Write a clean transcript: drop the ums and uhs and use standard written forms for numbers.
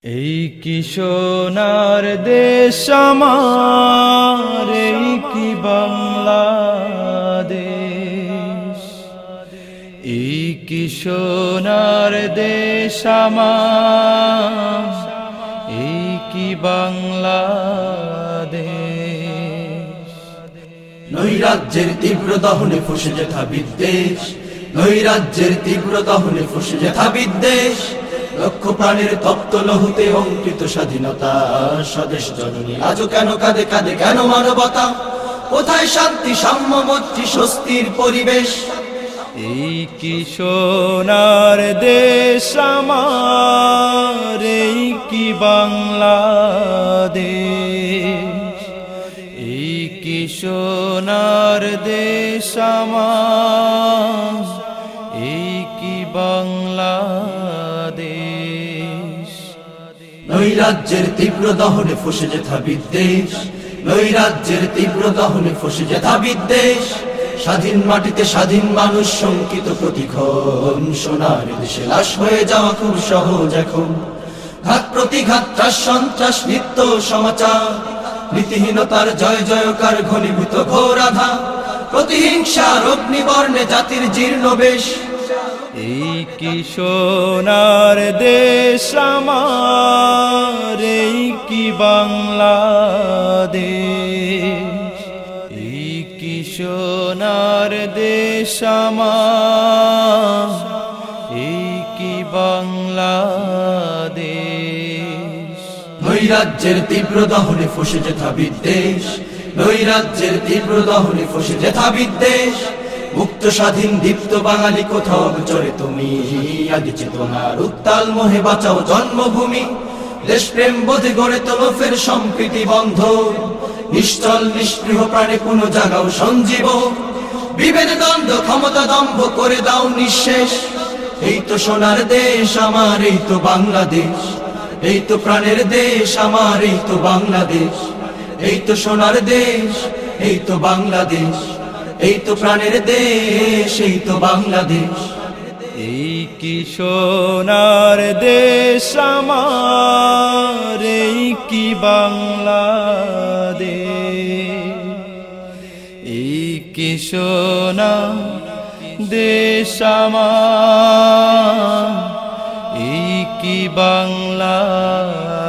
এই কি সোনার দেশ আমার, এই কি বাংলাদেশ। এই কি সোনার দেশ আমার, এই কি বাংলাদেশ। নৈরাজ্যের তীব্র দহনে ফুসে যেথা বিদ্বেষ, নৈরাজ্যের তীব্র দহনে ফুসে যেথা বিদ্বেষ। লক্ষ প্রাণের তপ্ত লহুতে অঙ্কিত স্বাধীনতা, স্বদেশ জননী আজও কেন কাঁদে কাঁদে কেন মানবতা? কোথায় শান্তি সাম্য মৈত্রী স্বস্তির পরিবেশ? এই কি সোনার দেশ আমার, এই কি বাংলাদেশ। এই কি সোনার দেশ আমার, এই কি বাংলাদেশ। নৈরাজ্যের তীব্র দহনে ফুসে যেথা বিদ্বেষ, নৈরাজ্যের তীব্র দহনে ফুসে যেথা বিদ্বেষ। স্বাধীন মাটিতে স্বাধীন মানুষ শঙ্কিত প্রতিক্ষণ, সোনার দেশে লাশ হয়ে যাওয়া খুব সহজ এখন। ঘাত প্রতিঘাত ত্রাস সন্ত্রাস নিত্য সমাচার, নীতিহীনতার জয় জয়কার ঘনীভূত ঘোর আধা। প্রতিহিংসার অগ্নিবর্ণে জাতির জীর্ণ বেশ। এই কি সোনার দেশ আমার, এই কি বাংলাদেশ। এই কি সোনার দেশ আমার, এই কি বাংলাদেশ। নৈরাজ্যের তীব্র দহনে ফুসে যেথা বিদ্বেষ, নৈরাজ্যের তীব্র দহনে ফুসে যেথা বিদ্বেষ। মুক্ত স্বাধীন দীপ্ত বাঙালি কোথাও চরে তুমি, আদি চেতনার উত্তাল মোহে বাঁচাও জন্মভূমি। দেশপ্রেম বোধে গড়ে তোলো ফের সম্প্রীতি বন্ধ, নিশ্চল নিষ্পৃহ প্রাণে পুনঃ জাগাও সঞ্জীব। বিভেদ দ্বন্দ্ব ক্ষমতা দম্ভ করে দাও নিঃশেষ। এই তো সোনার দেশ আমার, এই তো বাংলাদেশ। এই তো প্রাণের দেশ আমার, এই তো বাংলাদেশ। এই তো সোনার দেশ, এই তো বাংলাদেশ। এই তো প্রাণের দেশ, এই তো বাংলাদেশ। এই কি সোনার দেশ আমার, এই কি বাংলাদেশ। এই কি সোনার দেশ আমার, এই কি বাংলাদেশ।